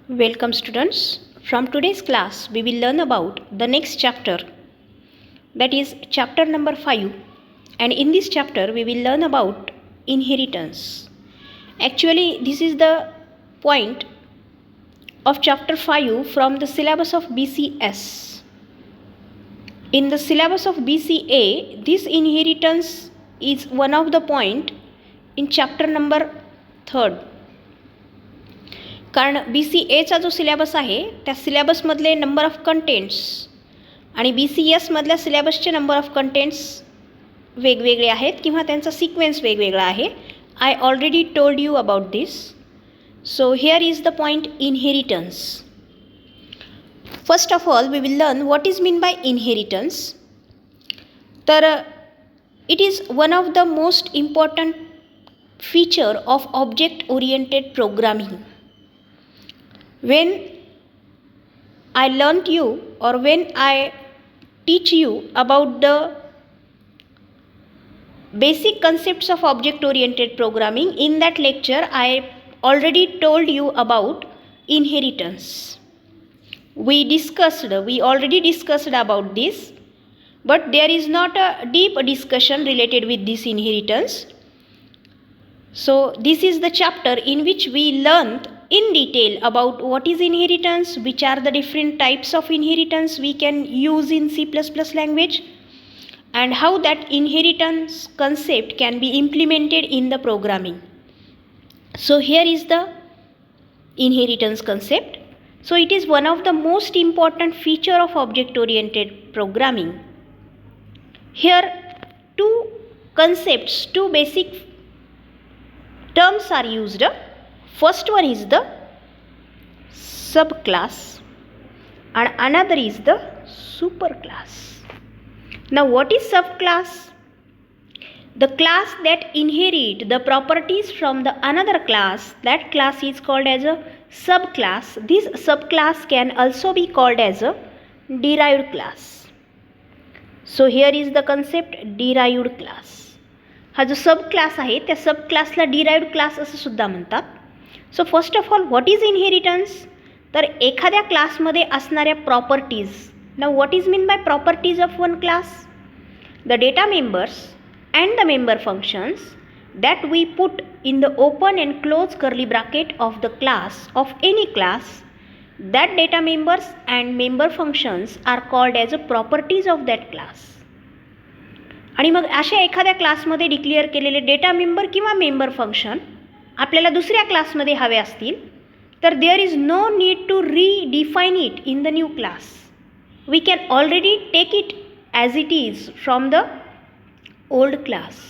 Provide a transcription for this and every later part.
Welcome students. From today's class we will learn about the next chapter, that is chapter number 5, and in this chapter we will learn about inheritance. Actually this is the point of chapter 5 from the syllabus of BCS. In the syllabus of BCA, this inheritance is one of the point in chapter number 3. कारण BCAचा जो syllabus आहे त्या सिलेबसमधले number of contents आणि BCS मधल्या सिलेबसचे number of contents वेगवेगळे आहेत किंवा त्यांचा सिक्वेन्स वेगवेगळा आहे. I already told you about this. So here is the point inheritance. First of all we will learn what is mean by inheritance. तर it is one of the most important feature of object oriented programming. When I learnt you or when I teach you about the basic concepts of object oriented programming, in that lecture I already told you about inheritance. We already discussed about this, but there is not a deep discussion related with this inheritance. So this is the chapter in which we learned in detail about what is inheritance, which are the different types of inheritance we can use in C++ language, and how that inheritance concept can be implemented in the programming. So here is the inheritance concept. So it is one of the most important feature of object oriented programming. Here two basic terms are used. First one is the subclass and another is the superclass. Now what is subclass? The class that inherit the properties from the another class, that class is called as a subclass. This subclass can also be called as a derived class. So here is the concept derived class. हा जो subclass आहे त्या सबक्लासला derived class असं सुद्धा म्हणतात. So first of all what is inheritance. तर एखाद्या क्लासमध्ये असणाऱ्या properties. Now what is mean by properties of one class? The data members and the member functions that we put in the open and close curly bracket of the class of any class, that data members and member functions are called as a properties of that class. आणि मग अशा एखाद्या क्लासमध्ये declare केलेले data member किंवा member function आपल्याला दुसऱ्या क्लासमध्ये हवे असतील तर there is no need to redefine it in the new class. We can already take it as it is from the old class.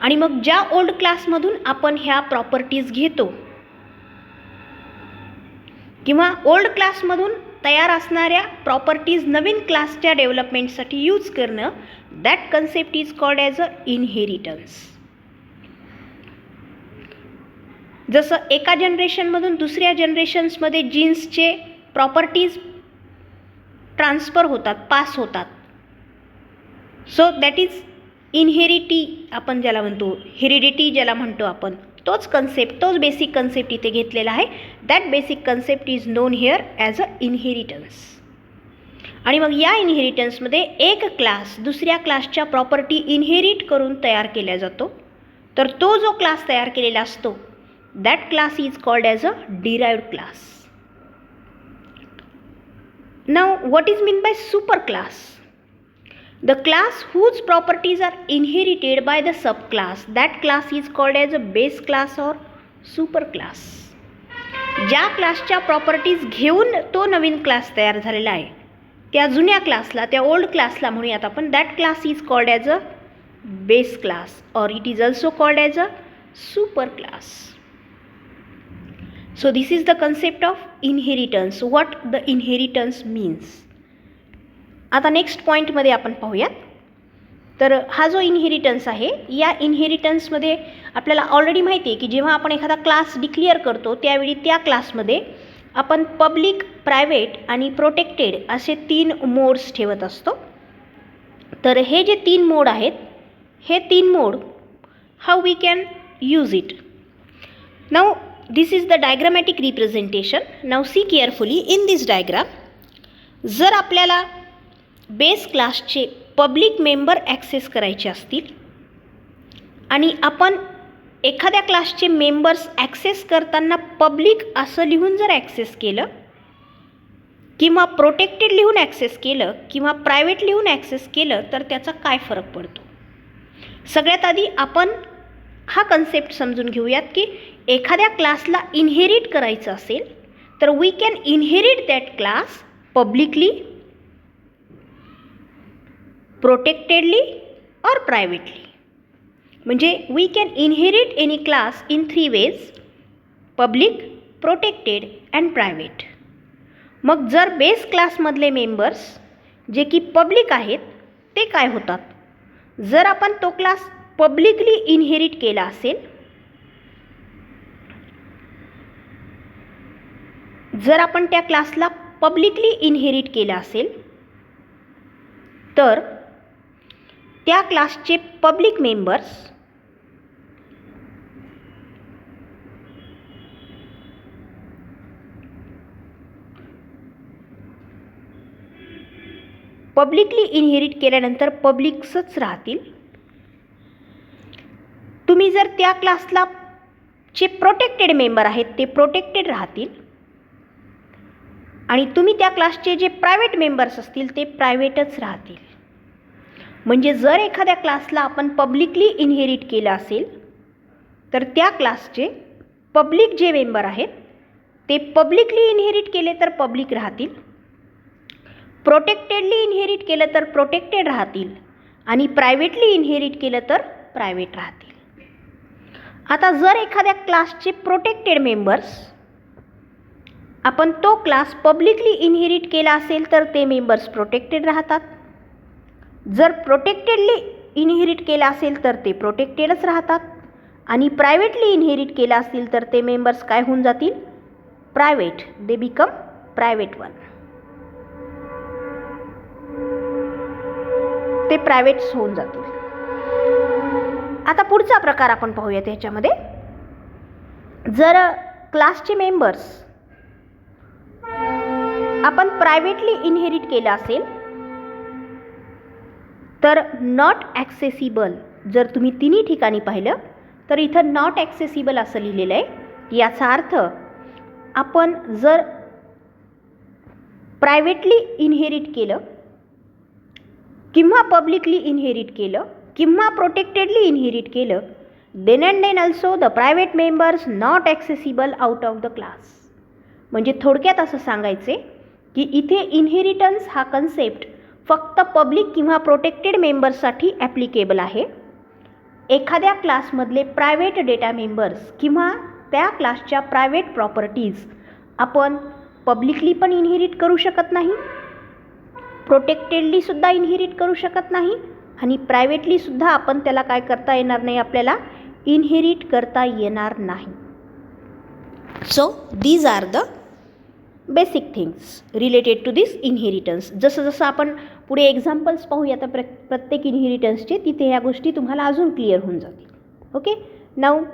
आणि मग ज्या ओल्ड क्लासमधून आपण ह्या प्रॉपर्टीज घेतो किंवा ओल्ड क्लासमधून तयार असणाऱ्या प्रॉपर्टीज नवीन क्लासच्या डेव्हलपमेंटसाठी यूज करणं, that concept is called as a inheritance. जसं एका जनरेशनमधून दुसऱ्या जनरेशन्समध्ये जीन्सचे प्रॉपर्टीज ट्रान्सफर होतात, पास होतात. सो दॅट इज इनहेरिटी आपण ज्याला म्हणतो, हेरिडिटी ज्याला म्हणतो आपण, तोच कन्सेप्ट, तोच बेसिक कन्सेप्ट इथे घेतलेला आहे. That basic concept is non here as a inheritance. आणि मग या इनहेरिटन्समध्ये एक क्लास दुसऱ्या क्लासच्या प्रॉपर्टी इनहेरिट करून तयार केला जातो. तर तो जो क्लास तयार केलेला असतो that class is called as a derived class. Now what is mean by super class? The class whose properties are inherited by the subclass, that class is called as a base class or superclass. ज्या क्लासच्या properties घेऊन तो नवीन class तयार झालेला आहे त्या जुन्या क्लासला, त्या ओल्ड क्लासला म्हणूयात आपण, that class is called as a base class और it is also called as a super class. So this is the concept of inheritance. What the inheritance means. आता नेक्स्ट पॉईंटमध्ये आपण पाहूयात. तर हा जो इनहेरिटन्स आहे या इनहेरिटन्समध्ये आपल्याला ऑलरेडी माहिती आहे की जेव्हा आपण एखादा क्लास डिक्लेअर करतो त्यावेळी त्या क्लासमध्ये आपण पब्लिक, प्रायव्हेट आणि प्रोटेक्टेड असे 3 मोड्स ठेवत असतो. तर हे जे 3 मोड आहेत हे 3 mode how we can use it. Now this is the diagrammatic representation. Now see carefully in this diagram. जर आपल्याला बेस क्लासचे पब्लिक मेंबर ॲक्सेस करायचे असतील आणि आपण एखाद्या क्लासचे मेंबर्स ॲक्सेस करताना पब्लिक असं लिहून जर ॲक्सेस केलं किंवा प्रोटेक्टेड लिहून ॲक्सेस केलं किंवा प्रायव्हेट लिहून ॲक्सेस केलं तर त्याचा काय फरक पडतो. सगळ्यात आधी आपण हा कन्सेप्ट समजून घेऊयात की एखाद्या क्लासला इनहेरिट करायचं असेल तर we can inherit that class publicly, protectedly और प्रायव्हेटली. म्हणजे we can inherit any class in 3 ways: public, protected and private. मग जर बेस क्लासमधले मेंबर्स जे की पब्लिक आहेत ते काय होतात. जर आपण तो क्लास पब्लिकली इनहेरिट केला असेल, जर आपण त्या क्लासला पब्लिकली इनहेरिट केला असेल तर त्या क्लासचे पब्लिक मेंबर्स पब्लिकली इनहेरिट केल्यानंतर पब्लिक्सच राहतील. तुम्ही जर त्या क्लासला जे प्रोटेक्टेड मेंबर आहेत ते प्रोटेक्टेड राहतील आणि तुम्ही त्या क्लासचे जे प्रायव्हेट मेंबर्स असतील ते प्रायव्हेटच राहतील. म्हणजे जर एखाद्या क्लासला आपण पब्लिकली इनहेरिट केलं असेल तर त्या क्लासचे पब्लिक जे मेंबर आहेत ते पब्लिकली इनहेरिट केले तर पब्लिक राहतील, प्रोटेक्टेडली इनहेरिट केलं तर प्रोटेक्टेड राहतील आणि प्रायव्हेटली इनहेरिट केलं तर प्रायव्हेट राहतील. आता जर एखाद्या क्लासचे प्रोटेक्टेड मेंबर्स आपण तो क्लास पब्लिकली इनहेरिट केला असेल तर ते मेंबर्स प्रोटेक्टेड राहतात. जर प्रोटेक्टेडली इनहेरिट केला असेल तर ते प्रोटेक्टेडच राहतात आणि प्रायव्हेटली इनहेरिट केला असेल तर ते मेंबर्स काय होऊन जातील, private. They become private one. ते प्रायव्हेट्स होऊन जातील. आता पुढचा प्रकार आपण पाहूया. त्याच्यामध्ये जर क्लासचे मेंबर्स आपण प्रायव्हेटली इनहेरिट केलं असेल तर नॉट ॲक्सेसिबल. जर तुम्ही तिन्ही ठिकाणी पाहिलं तर इथं नॉट ॲक्सेसिबल असं लिहिलेलं आहे. याचा अर्थ आपण जर प्रायव्हेटली इनहेरिट केलं किंवा पब्लिकली इनहेरिट केलं किंवा प्रोटेक्टेडली इनहेरिट केलं, then and then also the private members not accessible out of the class. म्हणजे थोडक्यात असं सांगायचे की इथे इनहेरिटन्स हा कन्सेप्ट फक्त पब्लिक किंवा प्रोटेक्टेड मेंबर्ससाठी ॲप्लिकेबल आहे. एखाद्या क्लासमधले प्रायव्हेट डेटा मेंबर्स किंवा त्या क्लासच्या प्रायव्हेट प्रॉपर्टीज आपण पब्लिकली पण इनहेरिट करू शकत नाही, प्रोटेक्टेडलीसुद्धा इनहेरिट करू शकत नाही आणि प्रायव्हेटलीसुद्धा आपण त्याला काय करता येणार नाही, आपल्याला इनहेरिट करता येणार नाही. So these are the basic things related to this inheritance. जसं जसं आपण पुढे एक्झाम्पल्स पाहूया तर प्रत्येक इनहेरिटन्सचे तिथे ह्या गोष्टी तुम्हाला अजून क्लिअर होऊन जातील. Okay, now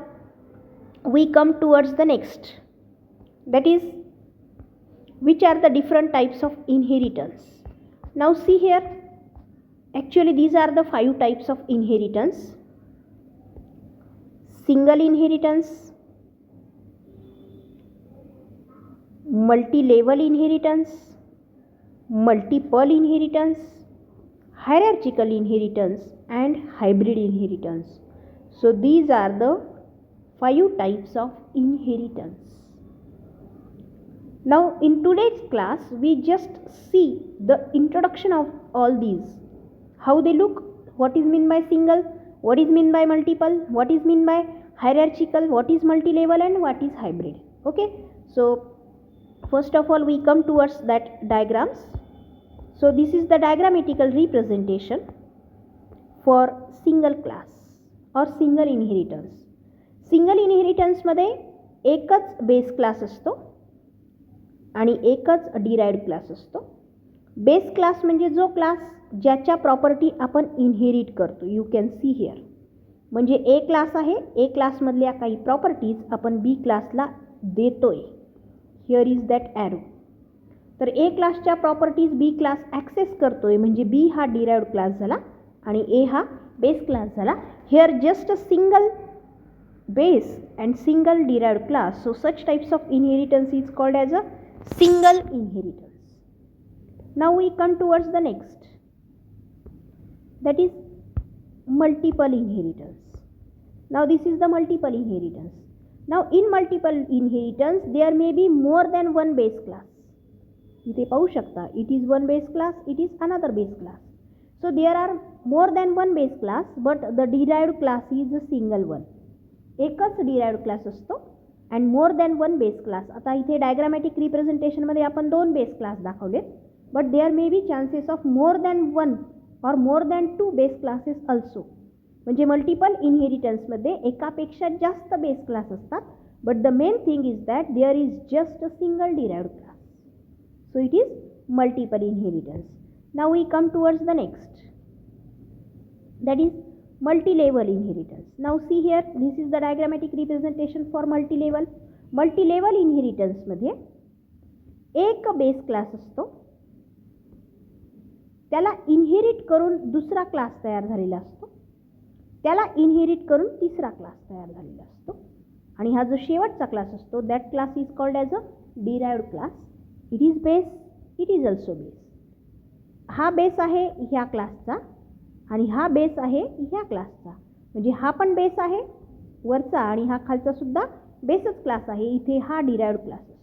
we come towards the next, that is which are the different types of inheritance. Now see here, actually these are the 5 types of inheritance: single inheritance, multi-level inheritance, multiple inheritance, hierarchical inheritance and hybrid inheritance. So these are the 5 types of inheritance. Now in today's class we just see the introduction of all these, how they look, what is mean by single, what is mean by multiple, what is mean by hierarchical, what is multi-level and what is hybrid. Okay, so first of all we come towards that diagrams. So this is the diagrammatical representation for single class or single inheritance. Single inheritance मध्ये एकच base class असतो आणि एकच derived class असतो. Base class म्हणजे जो class ज्याच्या property आपण इनहेरिट करतो. यू कॅन सी हिअर म्हणजे ए क्लास आहे, ए क्लासमधल्या काही प्रॉपर्टीज आपण बी क्लासला देतोय. Here is that arrow. तर ए क्लासच्या प्रॉपर्टीज बी क्लास ॲक्सेस करतोय, म्हणजे बी हा डिराइव्ड क्लास झाला आणि ए हा बेस क्लास झाला. Here just a single base and single derived class. So such types of inheritance is called as a single inheritance. Now we come towards the next, that is multiple inheritance. Now this is the multiple inheritance. Now in multiple inheritance there may be more than one base class. इथे पाहू शकता, it is one base class, it is another base class. So there are more than one base class but the derived class is a single one. एकच derived class असतो and more than one base class. आता इथे diagrammatic रिप्रेझेंटेशनमध्ये आपण दोन base class दाखवलेत, but there may be chances of more than one or more than two base classes also. म्हणजे multiple इनहेरिटन्समध्ये एकापेक्षा जास्त बेस क्लास असतात, but the main thing is that there is just a single derived class. So it is multiple inheritance. Now we come towards the next, that is multilevel inheritance. Now see here, this is the diagrammatic representation for multilevel. Multilevel इनहेरिटन्समध्ये एक base class असतो, त्याला inherit करून दुसरा class तयार झालेला असतो, त्याला इनहेरिट करून तिसरा क्लास तयार झालेला असतो, आणि हा जो शेवटचा क्लास असतो that class is called as a derived class. It is base, it is also base. हा बेस आहे ह्या क्लासचा आणि हा बेस आहे ह्या क्लासचा, म्हणजे हा पण बेस आहे वरचा आणि हा खालचा सुद्धा बेसच क्लास आहे. इथे हा डिराइव्ड क्लास असतो.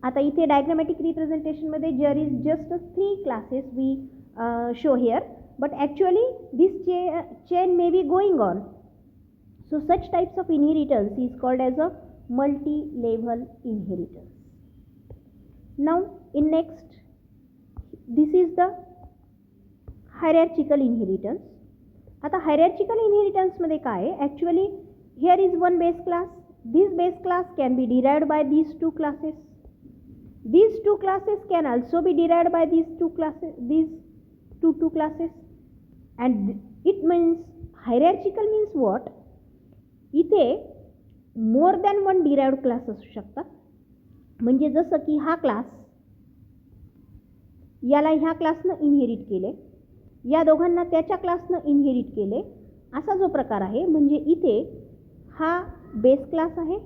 आता इथे डायग्रामॅटिक रिप्रेझेंटेशनमध्ये there is just 3 classes we show here, but actually this chain may be going on. So such types of inheritance is called as a multi-level inheritance. Now in next, this is the hierarchical inheritance. आता hierarchical inheritance मध्ये काय आहे, actually here is one base class. This base class can be derived by these two classes. These two classes can also be derived by these two classes, these two classes. And it means hierarchical means what? इथे more than one derived class असू शकतात. म्हणजे जसं की हा class याला ह्या क्लासनं inherit केले, या दोघांना त्याच्या क्लासनं इनहेरिट केले, असा जो प्रकार आहे. म्हणजे इथे हा बेस क्लास आहे,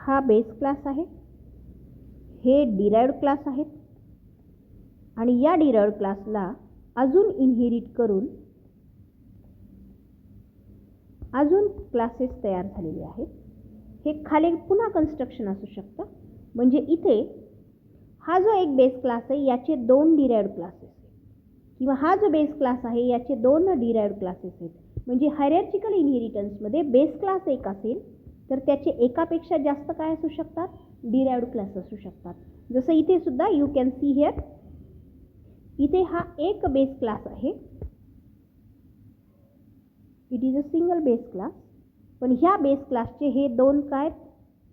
हा बेस क्लास आहे, हे डिराइव्ड क्लास आहेत आणि या डिराइव्ड क्लासला अजून इनहेरिट करून अजून क्लासेस तयार झालेले आहेत. हे खाली पुन्हा कन्स्ट्रक्शन असू शकतं. म्हणजे इथे हा जो एक बेस क्लास आहे याचे 2 डिराइव्ड क्लासेस आहेत, किंवा हा जो बेस क्लास आहे याचे 2 डिराइव्ड क्लासेस आहेत. म्हणजे हायरार्चिकल इनहेरिटन्समध्ये बेस क्लास एक असेल तर त्याचे एकापेक्षा जास्त काय असू शकतात, डिराइव्ड क्लास असू शकतात. जसं इथे सुद्धा यू कॅन सी हिअर, इथे हा एक बेस क्लास आहे, it is a single base class, पण ह्या बेस क्लासचे हे 2 काय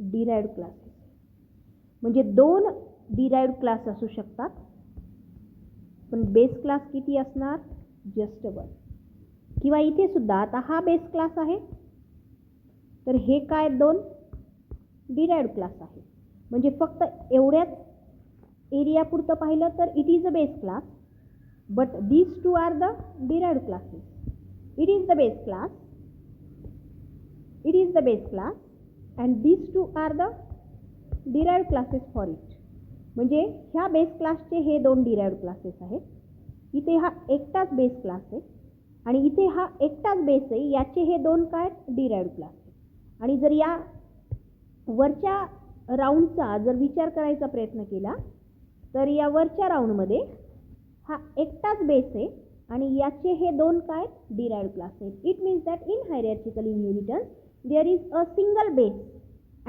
डिराइव्ड क्लासेस. म्हणजे 2 डिराइव्ड क्लास असू शकतात, पण बेस क्लास किती असणार, जस्ट 1. किंवा इथे सुद्धा आता हा बेस क्लास आहे तर हे काय 2 डिराइव्ड क्लास आहे. म्हणजे फक्त एवढ्याच एरिया पुरतं पाहिलं तर it is a base class, but these 2 are the derived classes. It is the base class, it is the base class and these two are the derived classes for it. म्हणजे ह्या base क्लासचे हे 2 derived classes आहेत. इथे हा एकटाच base class आहे आणि इथे हा एकटाच बेस आहे, याचे हे 2 काय डिराइव्ड क्लास आहेत. आणि जर या वरच्या राऊंडचा जर विचार करायचा प्रयत्न केला तर या वरच्या राऊंडमध्ये हा एकटाच बेस आहे आणि याचे हे 2 काय डिराइव्ड क्लास आहेत. It means that in hierarchical inheritance there is a single base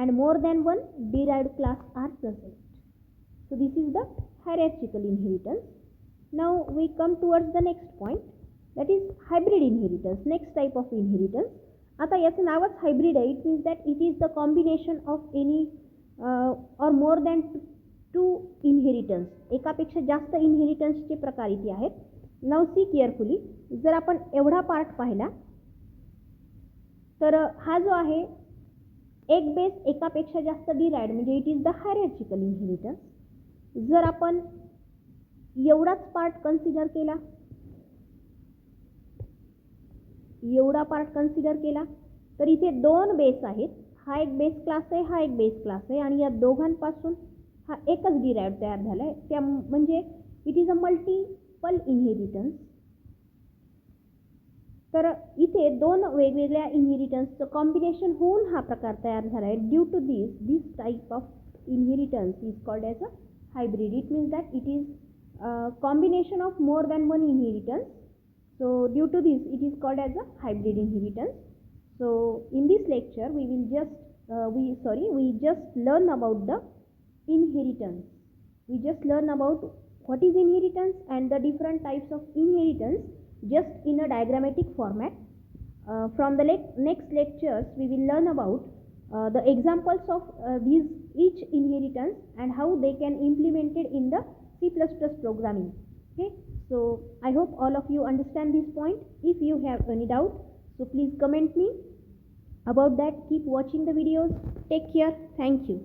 and more than one derived class are present. So this is the hierarchical inheritance. Now we come towards the next point, that is hybrid inheritance, next type of inheritance. आता याचं नावच hybrid आहे. It means that it is the combination of any or more than two inheritance, एकापेक्षा जास्त इनहेरिटन्सचे प्रकार इथे आहेत. नाव सी केअरफुली. जर आपण एवढा पार्ट पाहिला तर हा जो आहे एक बेस एकापेक्षा जास्त डिराइव्ड म्हणजे इट इज द हायरार्चिकल इनहेरिटन्स. जर आपण एवढाच पार्ट कन्सिडर केला, एवढा पार्ट कन्सिडर केला तर इथे दोन बेस आहेत. हा एक बेस क्लास आहे, हा एक बेस क्लास आहे आणि या दोघांपासून हा एकच डिराइव्ड तयार झाला आहे. त्या म्हणजे it is a multiple inheritance. तर इथे दोन वेगवेगळ्या इनहेरिटन्सचं कॉम्बिनेशन होऊन हा प्रकार तयार झाला आहे. Due to this type of inheritance is called as a hybrid. It means that it is combination of more than one inheritance. So due to this it is called as a hybrid inheritance. So in this lecture we will we just learn about the inheritance. We just learn about what is inheritance and the different types of inheritance just in a diagrammatic format. From the next lectures we will learn about the examples of these each inheritance and how they can implemented in the C++ programming. Okay, so I hope all of you understand this point. If you have any doubt, so please comment me about that. Keep watching the videos. Take care. Thank you.